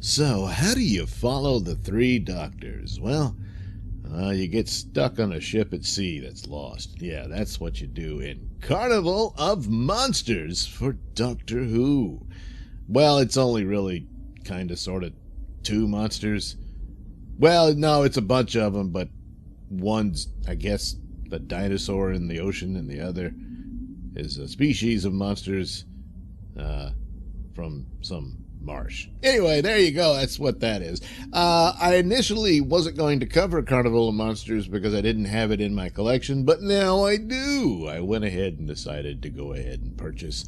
So, how do you follow the three doctors? Well, you get stuck on a ship at sea that's lost. Yeah, that's what you do in Carnival of Monsters for Doctor Who. Well, it's only really kind of sort of two monsters. Well, no, it's a bunch of them, but one's, I guess, the dinosaur in the ocean, and the other is a species of monsters from some marsh. Anyway, there you go. That's what that is. I initially wasn't going to cover Carnival of Monsters because I didn't have it in my collection, but now I do. I went ahead and decided to go ahead and purchase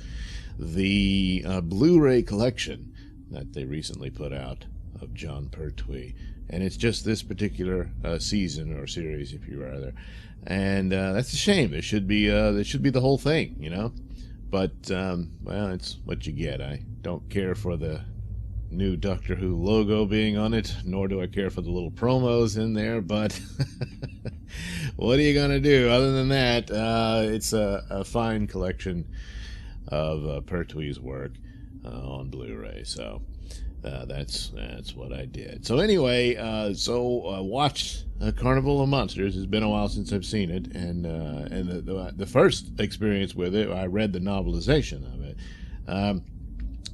the Blu-ray collection that they recently put out of Jon Pertwee. And it's just this particular season, or series, if you rather. And that's a shame. There should be the whole thing, you know. But well, it's what you get. I don't care for the new Doctor Who logo being on it, nor do I care for the little promos in there. But what are you gonna do? Other than that, it's a fine collection of Pertwee's work on Blu-ray. So. That's what I did. So anyway, watched Carnival of Monsters. It's been a while since I've seen it, and the first experience with it, I read the novelization of it,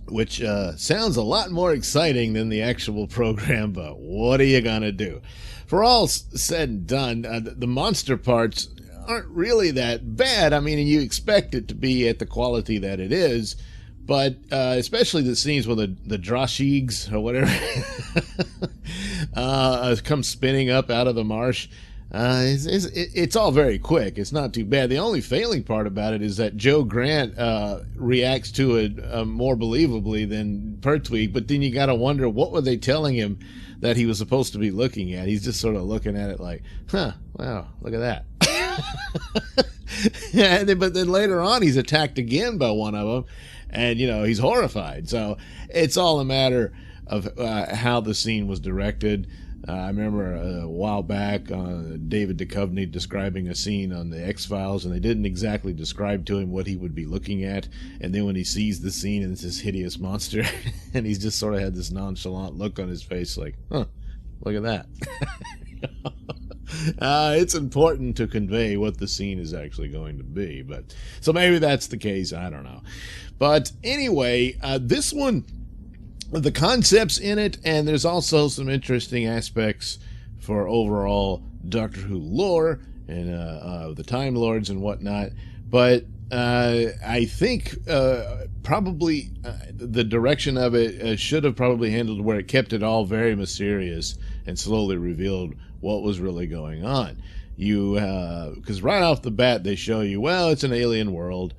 which sounds a lot more exciting than the actual program. But what are you gonna do? For all said and done, the monster parts aren't really that bad. I mean, you expect it to be at the quality that it is. But especially the scenes where the Drashigs, or whatever, come spinning up out of the marsh, it's all very quick. It's not too bad. The only failing part about it is that Joe Grant reacts to it more believably than Pertwee. But then you got to wonder, what were they telling him that he was supposed to be looking at? He's just sort of looking at it like, huh, wow, look at that. But then later on, he's attacked again by one of them. And, you know, he's horrified. So it's all a matter of how the scene was directed. I remember a while back David Duchovny describing a scene on the X-Files, and they didn't exactly describe to him what he would be looking at. And then when he sees the scene, and it's this hideous monster, and he's just sort of had this nonchalant look on his face like, huh, look at that. It's important to convey what the scene is actually going to be, but so maybe that's the case. I don't know. But anyway, this one, the concepts in it, and there's also some interesting aspects for overall Doctor Who lore and the Time Lords and whatnot. But I think probably the direction of it should have probably handled where it kept it all very mysterious and slowly revealed what was really going on. Because right off the bat they show you, well, it's an alien world,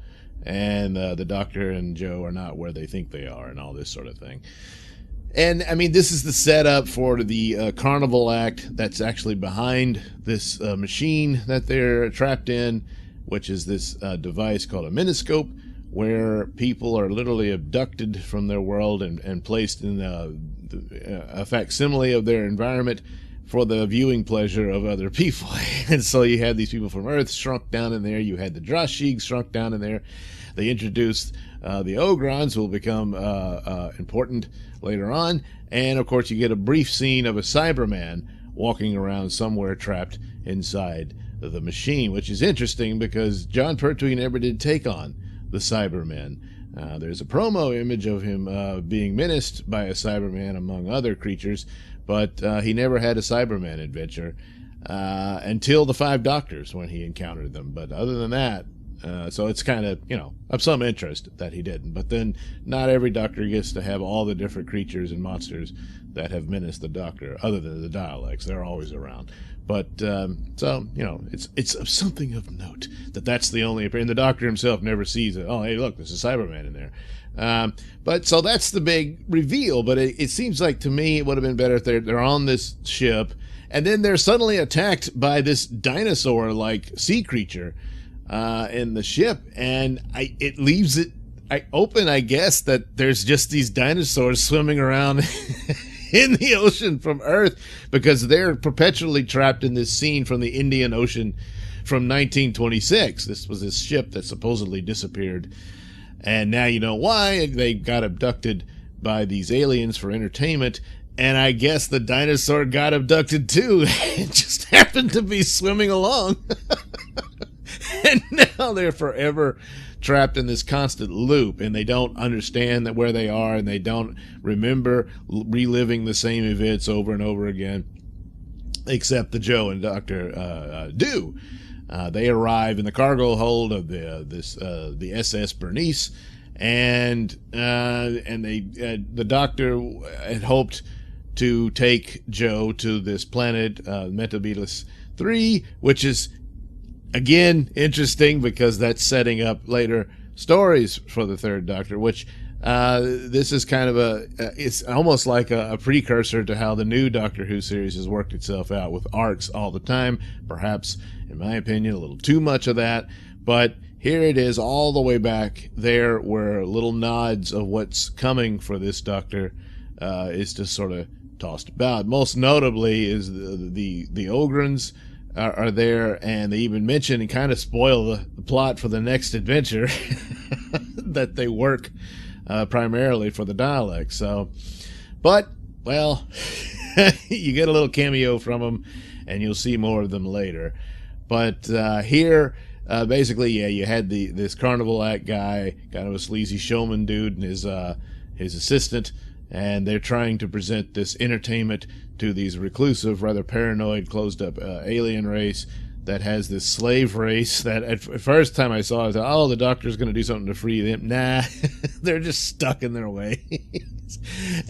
and the Doctor and Joe are not where they think they are, and all this sort of thing. And I mean, this is the setup for the Carnival act that's actually behind this machine that they're trapped in, which is this device called a miniscope, where people are literally abducted from their world and placed in a facsimile of their environment for the viewing pleasure of other people. And so you had these people from Earth shrunk down in there. You had the Drashigs shrunk down in there. They introduced the Ogrons, who will become important later on. And, of course, you get a brief scene of a Cyberman walking around somewhere trapped inside the machine, which is interesting because Jon Pertwee never did take on the Cybermen. There's a promo image of him being menaced by a Cyberman, among other creatures, but he never had a Cyberman adventure until the Five Doctors, when he encountered them. But other than that, so it's kind of, you know, of some interest that he didn't. But then not every Doctor gets to have all the different creatures and monsters that have menaced the Doctor, other than the Daleks. They're always around. But so, you know, it's something of note that's the only appearance. And the Doctor himself never sees it. Oh, hey, look, there's a Cyberman in there. But so that's the big reveal. But it seems like, to me, it would have been better if they're on this ship, and then they're suddenly attacked by this dinosaur-like sea creature in the ship, and it leaves it open, I guess, that there's just these dinosaurs swimming around in the ocean from Earth, because they're perpetually trapped in this scene from the Indian Ocean from 1926. This was this ship that supposedly disappeared, and now you know why. They got abducted by these aliens for entertainment, and I guess the dinosaur got abducted too. It just happened to be swimming along. And now they're forever trapped in this constant loop, and they don't understand that where they are, and they don't remember reliving the same events over and over again, except the Joe and Dr. do. They arrive in the cargo hold of the SS Bernice, and the doctor had hoped to take Joe to this planet, Metebelis 3, which is, again, interesting because that's setting up later stories for the third Doctor, which this is kind of it's almost like a precursor to how the new Doctor Who series has worked itself out with arcs all the time. Perhaps, in my opinion, a little too much of that, but here it is all the way back there where little nods of what's coming for this Doctor is just sort of tossed about. Most notably is the Ogrons are there, and they even mention and kind of spoil the plot for the next adventure that they work primarily for the Daleks. So, but, well, you get a little cameo from them, and you'll see more of them later. But here, basically, yeah, you had this Carnival Act guy, kind of a sleazy showman dude, and his assistant, and they're trying to present this entertainment to these reclusive, rather paranoid, closed-up alien race that has this slave race that at first time I saw, I thought, oh, the Doctor's going to do something to free them. Nah, they're just stuck in their ways.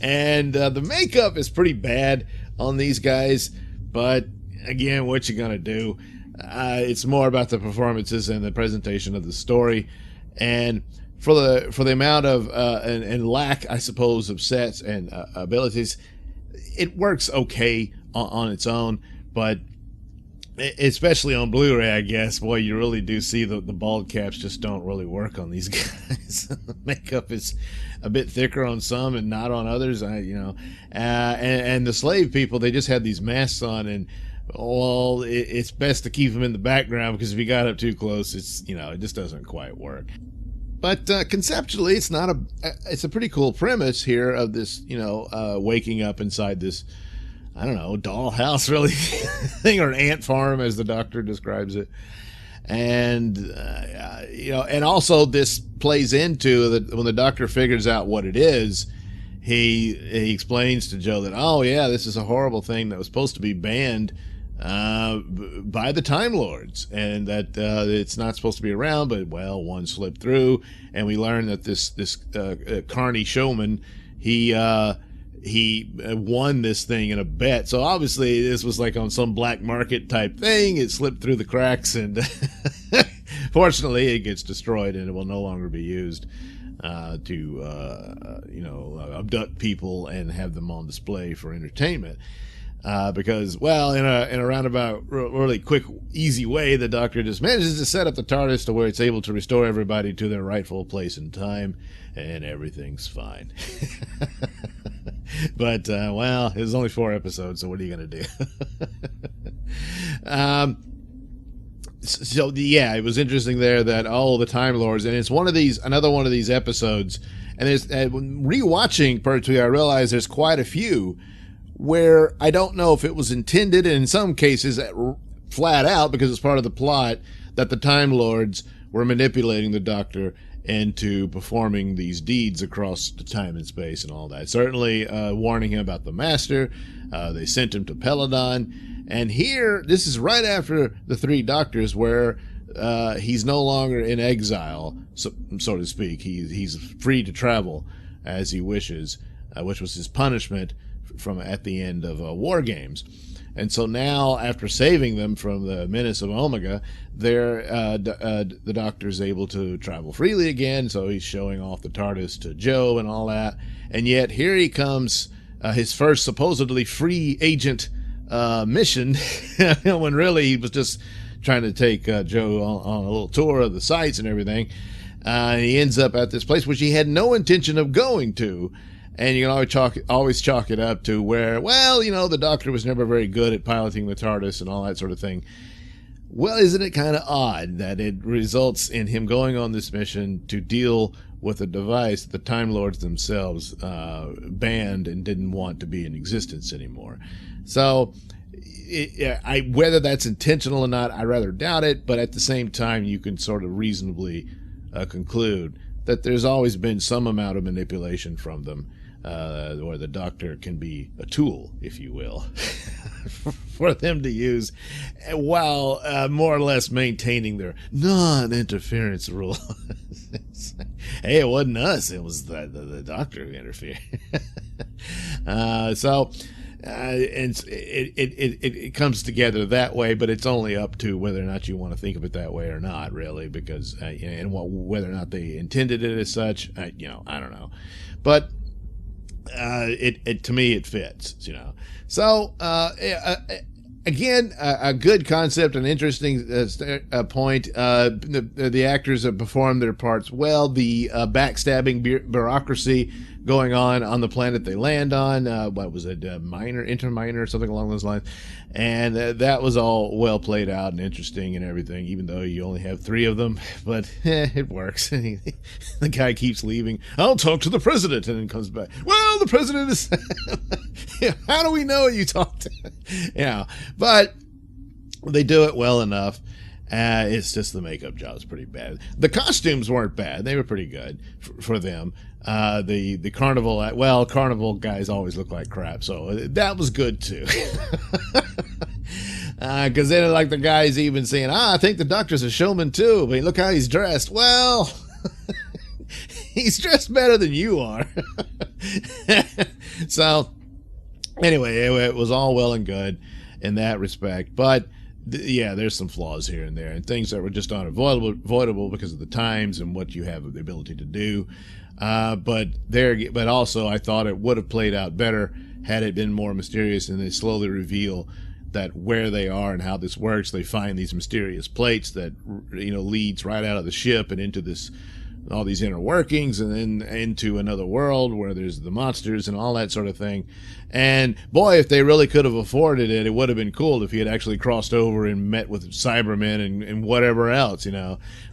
And the makeup is pretty bad on these guys, but again, what you going to do? It's more about the performances and the presentation of the story. And for the amount of and lack, I suppose, of sets and abilities, it works okay on its own, but especially on Blu-ray, I guess, boy, you really do see the bald caps just don't really work on these guys. Makeup is a bit thicker on some and not on others, and the slave people, they just had these masks on, and well, it's best to keep them in the background, because if you got up too close, it just doesn't quite work. But conceptually, it's a pretty cool premise here of this, waking up inside this, I don't know, dollhouse really thing, or an ant farm as the Doctor describes it. And, and also this plays into that when the Doctor figures out what it is, he explains to Joe that, oh yeah, this is a horrible thing that was supposed to be banned by the Time Lords, and that it's not supposed to be around, but well, one slipped through, and we learn that this Carney showman, he won this thing in a bet. So obviously this was like on some black market type thing. It slipped through the cracks, and fortunately it gets destroyed, and it will no longer be used to abduct people and have them on display for entertainment. Because, well, in a roundabout, really quick, easy way, the Doctor just manages to set up the TARDIS to where it's able to restore everybody to their rightful place in time, and everything's fine. But, well, it was only 4 episodes, so what are you going to do? So, yeah, it was interesting there that, the Time Lords, and it's another one of these episodes, and rewatching particularly, I realized there's quite a few where I don't know if it was intended, and in some cases flat out, because it's part of the plot, that the Time Lords were manipulating the Doctor into performing these deeds across the time and space and all that. Certainly warning him about the Master. They sent him to Peladon. And here, this is right after the 3 Doctors, where he's no longer in exile, so to speak. He's free to travel as he wishes, which was his punishment from at the end of War Games. And so now, after saving them from the menace of Omega, the Doctor's able to travel freely again, so he's showing off the TARDIS to Joe and all that. And yet, here he comes, his first supposedly free agent mission, when really he was just trying to take Joe on a little tour of the sites and everything. And he ends up at this place which he had no intention of going to. And you can always chalk it up to where, well, the Doctor was never very good at piloting the TARDIS and all that sort of thing. Well, isn't it kind of odd that it results in him going on this mission to deal with a device that the Time Lords themselves banned and didn't want to be in existence anymore. So whether that's intentional or not, I rather doubt it, but at the same time, you can sort of reasonably conclude that there's always been some amount of manipulation from them, where the Doctor can be a tool, if you will, for them to use, while more or less maintaining their non-interference rule. Hey, it wasn't us, it was the Doctor who interfered. And it comes together that way, but it's only up to whether or not you want to think of it that way or not, really, because and whether or not they intended it as such, I don't know, but to me it fits, So again, a good concept, an interesting point. The actors have performed their parts well. The backstabbing bureaucracy going on the planet they land on. What was it? Interminor, or something along those lines. And that was all well played out and interesting and everything, even though you only have 3 of them. But it works. The guy keeps leaving. I'll talk to the president, and then comes back. Well, the president is... How do we know you talked to... Yeah, but they do it well enough. It's just the makeup job's pretty bad. The costumes weren't bad. They were pretty good for them. The Carnival guys always look like crap, so that was good too. Because then, like, the guy's even saying, I think the Doctor's a showman too. I mean, look how he's dressed. Well, he's dressed better than you are. So, anyway, it was all well and good in that respect, but yeah, there's some flaws here and there, and things that were just unavoidable because of the times and what you have the ability to do. But also, I thought it would have played out better had it been more mysterious, and they slowly reveal that where they are and how this works. They find these mysterious plates that leads right out of the ship and into all these inner workings, and then into another world where there's the monsters and all that sort of thing. And boy, if they really could have afforded it, it would have been cool if he had actually crossed over and met with Cybermen and whatever else,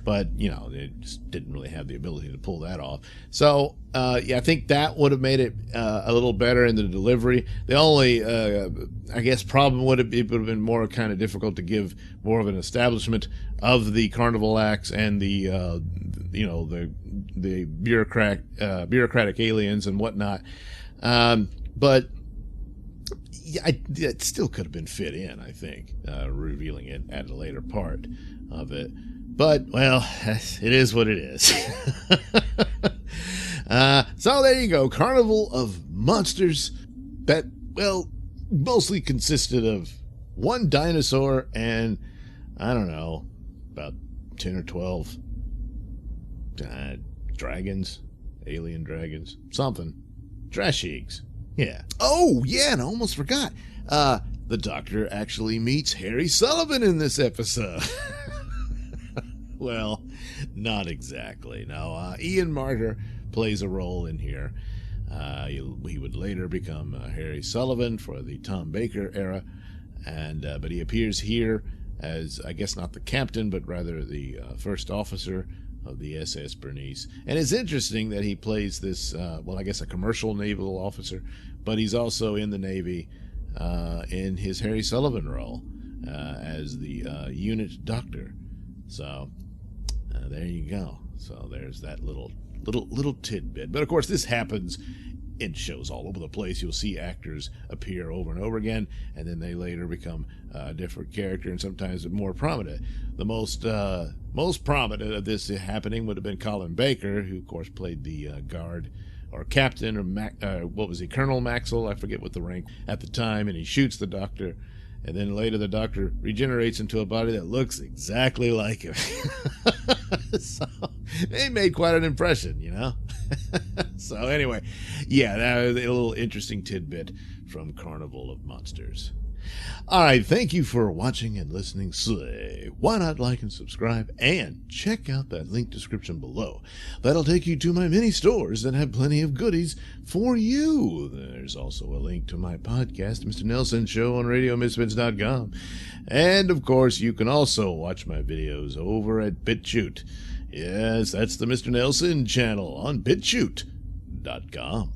But, they just didn't really have the ability to pull that off. So, I think that would have made it a little better in the delivery. The only, I guess, problem would have been more kind of difficult to give more of an establishment of the Carnival acts and the bureaucratic aliens and whatnot. But it still could have been fit in, I think, revealing it at a later part of it. But, well, it is what it is. So there you go. Carnival of Monsters that, well, mostly consisted of one dinosaur and, I don't know, about 10 or 12 dragons, alien dragons, something. Drashigs. Yeah. Oh, yeah, and I almost forgot. The Doctor actually meets Harry Sullivan in this episode. Well, not exactly. No, Ian Marter plays a role in here. He would later become Harry Sullivan for the Tom Baker era, but he appears here as, I guess, not the captain, but rather the first officer of the SS Bernice. And it's interesting that he plays this, I guess a commercial naval officer, but he's also in the Navy in his Harry Sullivan role as the unit doctor. So there you go. So there's that little tidbit. But of course, this happens in shows all over the place. You'll see actors appear over and over again, and then they later become a different character, and sometimes more prominent. The most prominent of this happening would have been Colin Baker, who of course played the guard or captain, or what was he, Colonel Maxwell? I forget what the rank at the time, and he shoots the Doctor. And then later the Doctor regenerates into a body that looks exactly like him. So they made quite an impression, So anyway, yeah, that was a little interesting tidbit from Carnival of Monsters. All right, thank you for watching and listening. Say, why not like and subscribe, and check out that link description below. That'll take you to my mini stores that have plenty of goodies for you. There's also a link to my podcast, Mr Nailsin Show, on RadioMisfits.com. And of course, you can also watch my videos over at BitChute. Yes, that's the Mr. Nailsin channel on BitChute.com.